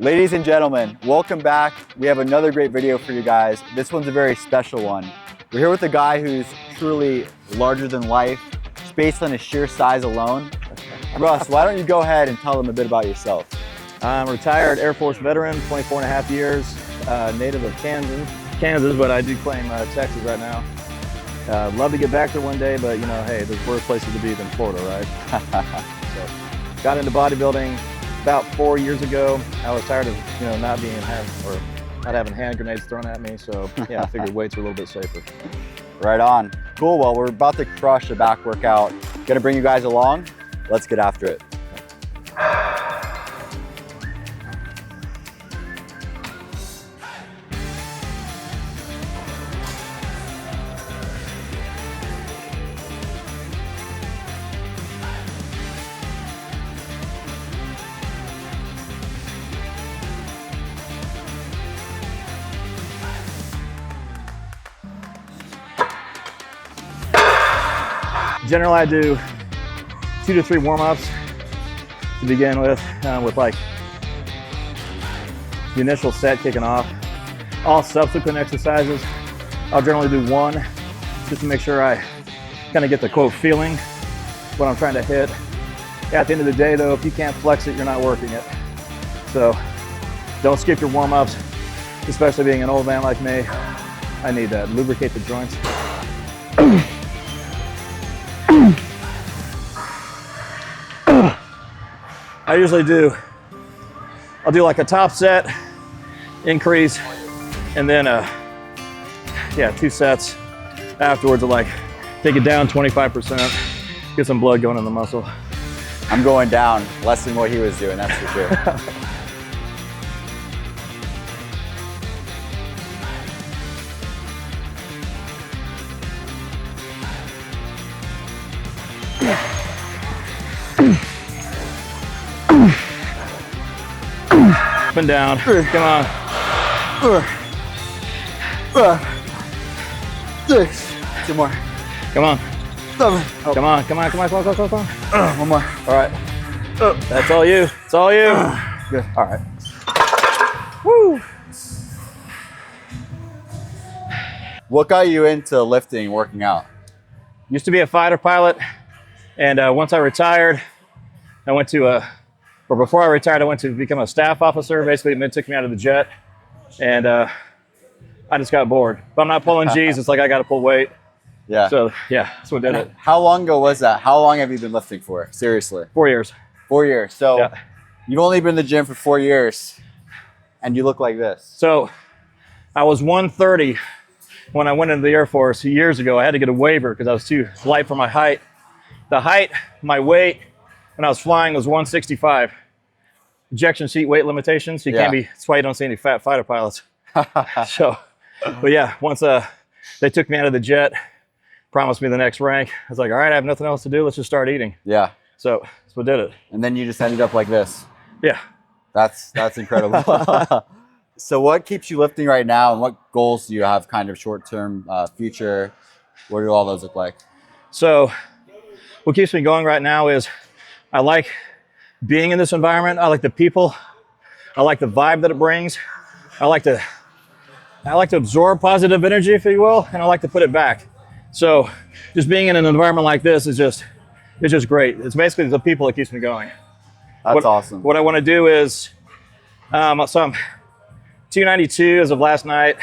Ladies and gentlemen, welcome back. We have another great video for you guys. This one's a very special one. We're here with a guy who's truly larger than life, just based on his sheer size alone. Russ, why don't you go ahead and tell them a bit about yourself? I'm a retired Air Force veteran, 24 and a half years, native of Kansas, but I do claim Texas right now. Love to get back there one day, but you know, hey, there's worse places to be than Florida, right? So, got into bodybuilding about 4 years ago. I was tired of, you know, not having hand grenades thrown at me. So yeah, I figured weights are a little bit safer. Right on. Cool. Well, we're about to crush a back workout. Gonna bring you guys along. Let's get after it. Generally, I do 2 to 3 warm-ups to begin with like the initial set kicking off. All subsequent exercises, I'll generally do 1 just to make sure I kind of get the quote feeling what I'm trying to hit. At the end of the day though, if you can't flex it, you're not working it. So don't skip your warm-ups, especially being an old man like me. I need that. Lubricate the joints. I usually I'll do like a top set, increase, and then yeah, 2 sets afterwards of like take it down 25%, get some blood going in the muscle. I'm going down less than what he was doing, that's for sure. Up and down, come on. 6, 2 more. Come on. 7. Oh. Come on. One more. All right. That's all you. It's all you. Good. All right. Woo. What got you into lifting, working out? Used to be a fighter pilot, and once I retired, I went to or before I retired, I went to become a staff officer. Basically, it took me out of the jet, and I just got bored. If I'm not pulling G's, it's like I got to pull weight. Yeah. So yeah, that's what did it. How long ago was that? How long have you been lifting for? Seriously. 4 years. 4 years. So yeah. You've only been in the gym for 4 years, and you look like this. So I was 130 when I went into the Air Force years ago. I had to get a waiver because I was too light for my height. The height, my weight, when I was flying was 165. Ejection seat weight limitations. So you can't be, that's why you don't see any fat fighter pilots. So, but yeah, once they took me out of the jet, promised me the next rank. I was like, all right, I have nothing else to do. Let's just start eating. Yeah. So that's what did it. And then you just ended up like this. Yeah. That's incredible. So what keeps you lifting right now, and what goals do you have kind of short-term, future? What do all those look like? So what keeps me going right now is I like being in this environment. I like the people. I like the vibe that it brings. I like to absorb positive energy, if you will, and I like to put it back. So just being in an environment like this is just great. It's basically the people that keeps me going. That's awesome. What I want to do is, so I'm 292 as of last night.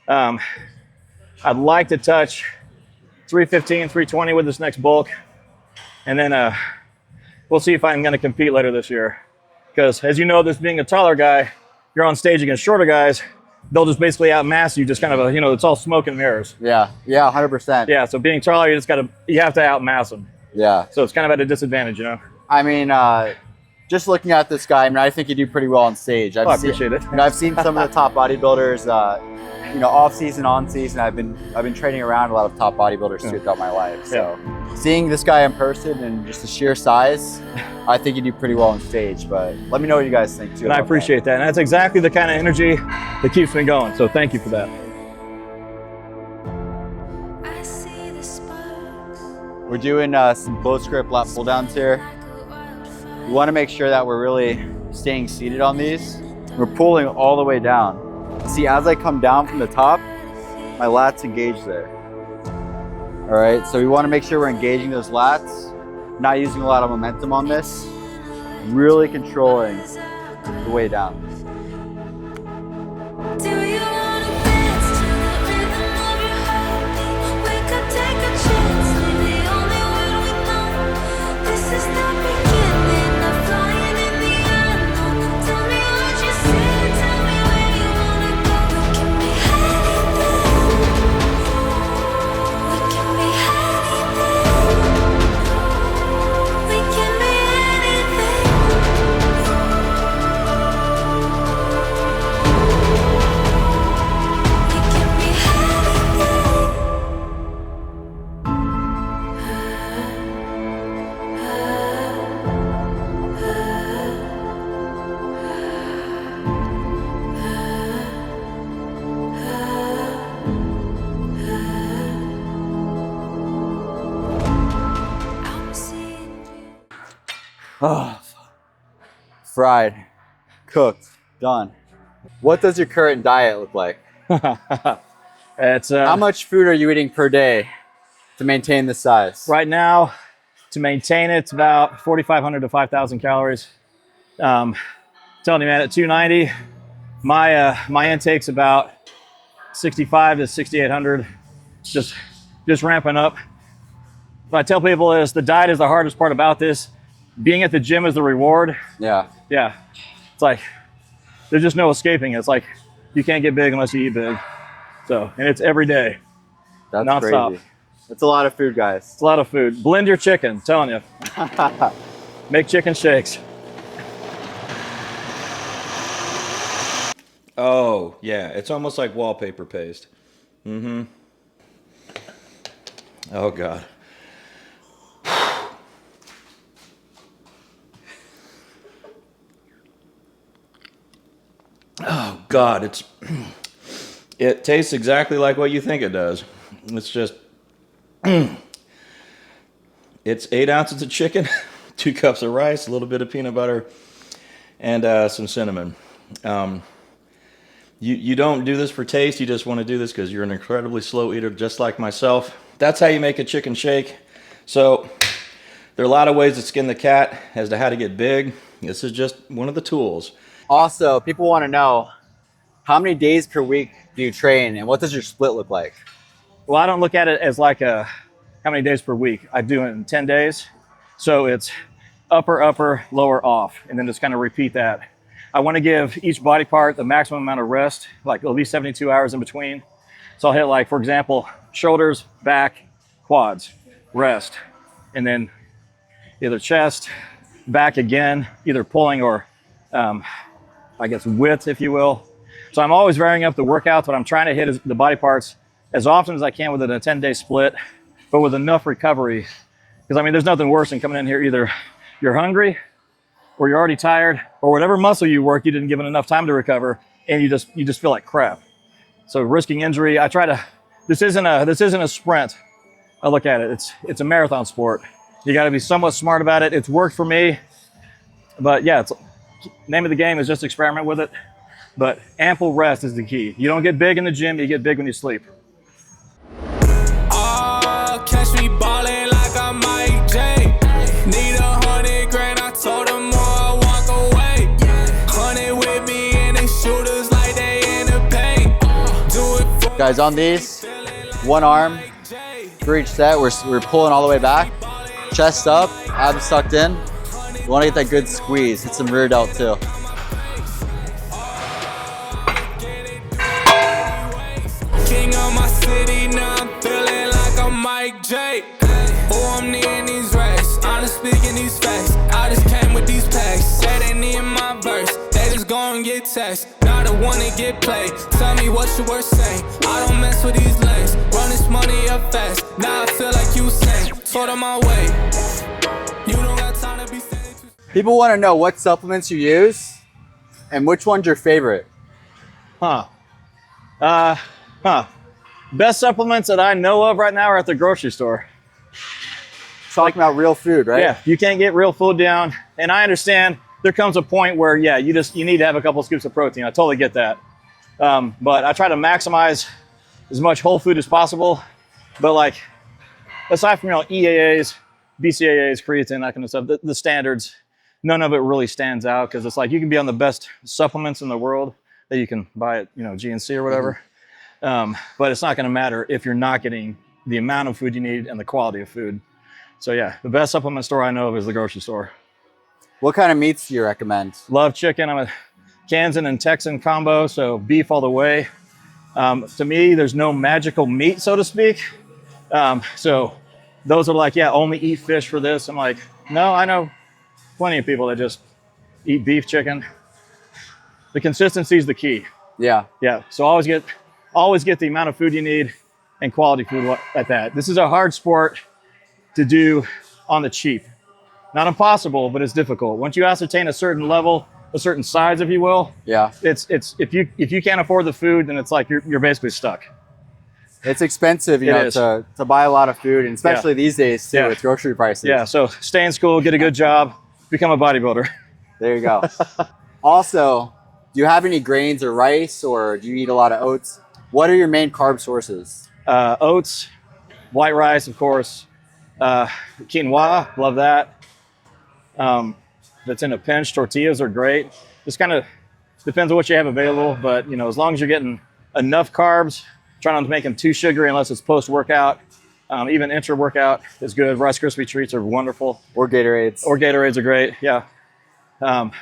I'd like to touch 315, 320 with this next bulk. And then we'll see if I'm going to compete later this year. Because as you know, this being a taller guy, you're on stage against shorter guys, they'll just basically outmass you, just kind of you know, it's all smoke and mirrors. Yeah, 100%. Yeah, so being taller, you have to outmass them. Yeah. So it's kind of at a disadvantage, you know? I mean, just looking at this guy, I mean, I think you do pretty well on stage. I appreciate it. You know, I've seen some of the top bodybuilders, you know, off season, on season. I've been training around a lot of top bodybuilders throughout my life. So seeing this guy in person and just the sheer size, I think you do pretty well on stage. But let me know what you guys think too. And I appreciate that. And that's exactly the kind of energy that keeps me going. So thank you for that. We're doing some close grip lat pull downs here. We want to make sure that we're really staying seated on these. We're pulling all the way down. See, as I come down from the top, my lats engage there. All right, so we want to make sure we're engaging those lats, not using a lot of momentum on this, really controlling the way down. Oh, fried, cooked, done. What does your current diet look like? It's how much food are you eating per day to maintain this size? Right now, to maintain it, it's about 4,500 to 5,000 calories. Telling you, man, at 290, my intake's about 65 to 6,800. Just ramping up. What I tell people is the diet is the hardest part about this. Being at the gym is the reward. Yeah. Yeah. It's like, there's just no escaping it. It's like, you can't get big unless you eat big. So, and it's every day. That's nonstop. crazy. That's a lot of food, guys. It's a lot of food. Blend your chicken, I'm telling you. Make chicken shakes. Oh, yeah. It's almost like wallpaper paste. Mm-hmm. Oh, God. Oh, God. It tastes exactly like what you think it does. It's just... It's 8 ounces of chicken, 2 cups of rice, a little bit of peanut butter, and some cinnamon. You don't do this for taste. You just want to do this because you're an incredibly slow eater, just like myself. That's how you make a chicken shake. So there are a lot of ways to skin the cat as to how to get big. This is just one of the tools. Also, people want to know, how many days per week do you train and what does your split look like? Well, I don't look at it as like how many days per week. I do it in 10 days. So it's upper, lower, off, and then just kind of repeat that. I want to give each body part the maximum amount of rest, like at least 72 hours in between. So I'll hit, like, for example, shoulders, back, quads, rest, and then either chest, back again, either pulling or I guess width, if you will. So I'm always varying up the workouts, but I'm trying to hit the body parts as often as I can within a 10-day split, but with enough recovery. Because I mean, there's nothing worse than coming in here, either you're hungry or you're already tired, or whatever muscle you work, you didn't give it enough time to recover, and you just feel like crap. So risking injury, I try to, this isn't a sprint. I look at it, it's a marathon sport. You gotta be somewhat smart about it. It's worked for me, but yeah, name of the game is just experiment with it. But ample rest is the key. You don't get big in the gym, you get big when you sleep. Catch me ballin' like I'm Mike J. Need 100 grand, I told them more, I walk away. 100 with me and they shooters like they in the paint. Do it for Guys, on these, one arm for each set, we're pulling all the way back. Chest up, abs sucked in. You want to get that good squeeze. Hit some rear delt too. King of my city, now I'm feeling like I'm Mike J. Oh, I'm needing these racks, honest speaking these facts. I just came with these packs, said they need my verse. They just gon' get text, not the one to get played. Tell me what you were saying, I don't mess with these lanes. Run this money up fast, now I feel like you saying, sort of my way. You don't got time to be saying. People want to know what supplements you use and which one's your favorite. Best supplements that I know of right now are at the grocery store. Talking about real food, right? Yeah, you can't get real food down. And I understand there comes a point where, yeah, you need to have a couple scoops of protein. I totally get that. But I try to maximize as much whole food as possible. But like, aside from, you know, EAAs, BCAAs, creatine, that kind of stuff, the standards, none of it really stands out, because it's like you can be on the best supplements in the world that you can buy at, you know, GNC or whatever. But it's not going to matter if you're not getting the amount of food you need and the quality of food. So yeah, the best supplement store I know of is the grocery store. What kind of meats do you recommend? Love chicken. I'm a Kansan and Texan combo, so beef all the way. To me, there's no magical meat, so to speak. So those are like, yeah, only eat fish for this. I'm like, no, I know plenty of people that just eat beef, chicken. The consistency is the key. Yeah. Yeah. So always get the amount of food you need and quality food at that. This is a hard sport to do on the cheap. Not impossible, but it's difficult. Once you ascertain a certain level, a certain size, if you will, yeah, it's if you can't afford the food, then it's like you're basically stuck. It's expensive, you know, to buy a lot of food, and especially these days too, with grocery prices. Yeah. So stay in school, get a good job, become a bodybuilder. There you go. Also, do you have any grains or rice, or do you eat a lot of oats? What are your main carb sources? Oats, white rice, of course, quinoa, love that. That's in a pinch. Tortillas are great. Just kind of depends on what you have available, but you know, as long as you're getting enough carbs, try not to make them too sugary unless it's post-workout. Even intra-workout is good. Rice Krispie treats are wonderful. Or Gatorades. Or Gatorades are great, yeah. But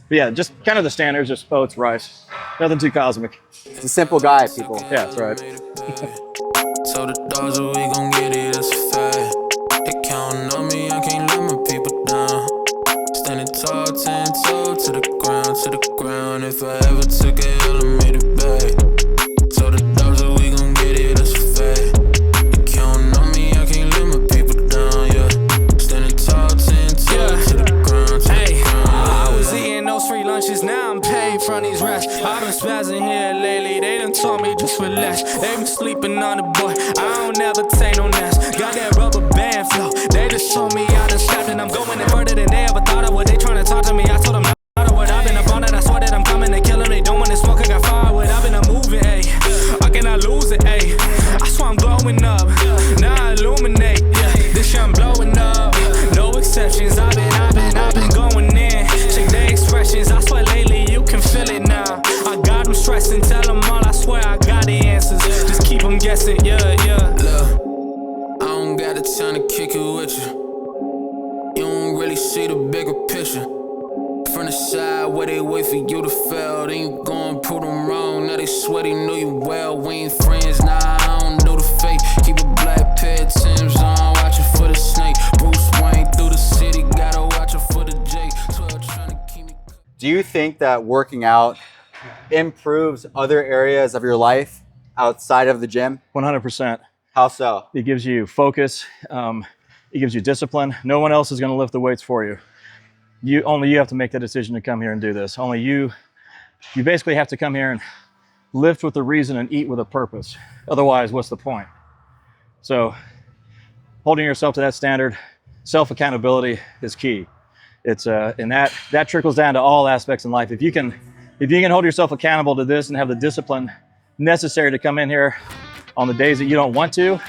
yeah, just kind of the standards, just oats, rice. Nothing too cosmic. It's a simple guy, people. Yeah, that's right. So the dogs are we gon' get it, that's a fact. They counting on me, I can't let my people down. Standing tall, 10 toe to the ground. If I ever took a L, I made it back. So the dogs are we gon' get it, that's a fact. They counting on me, I can't let my people down, yeah. Standing tall, 10 toe to the ground. I was eating those free lunches, now I'm paid from these rats. I've been spazzing here lately, they done told me just relax. They been sleeping on the boy, I don't ever take no naps. Got that rubber band flow, they just told me I done slapped, and I'm going in further than they ever thought I would. They trying to talk to me, I told them not matter what. I've been up on it, I swear that I'm coming to kill them. They don't want to smoke, I got firewood. I've been a moving, ayy, I cannot lose it, ayy. I swear I'm glowing up, now I illuminate, yeah. This year I'm blowing up, no exceptions. I've been going in. Check the expressions, I swear lately you can feel it now. I got them stressing, tell them all, I swear I got the answers. Just keep them guessing, yeah. Look, I don't got the time to kick it with you. You don't really see the bigger picture. From the side where they wait for you to fail, then you go and prove them wrong. Now they swear they know you well. We ain't friends, nah, I don't do the fake. Keep a black pair of Timbs on, watching for the snake. Bruce Wayne through the city, gotta watch it for the J. 12 trying to keep me. Do you think that working out improves other areas of your life outside of the gym? 100%. How so? It gives you focus. It gives you discipline. No one else is going to lift the weights for you. Only you have to make the decision to come here and do this. Only you basically have to come here and lift with a reason and eat with a purpose. Otherwise, what's the point? So holding yourself to that standard, self-accountability is key. It's and that trickles down to all aspects in life. If you can hold yourself accountable to this and have the discipline necessary to come in here on the days that you don't want to,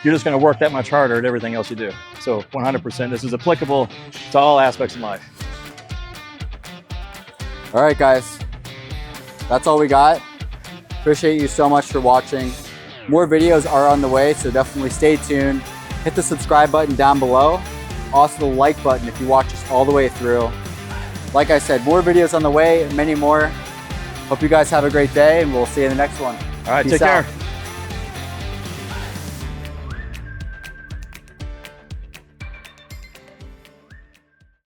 you're just going to work that much harder at everything else you do. So 100%, this is applicable to all aspects of life. All right, guys, that's all we got. Appreciate you so much for watching. More videos are on the way, so definitely stay tuned. Hit the subscribe button down below. Also the like button if you watch us all the way through. Like I said, more videos on the way, many more. Hope you guys have a great day, and we'll see you in the next one. All right, Peace take out. care.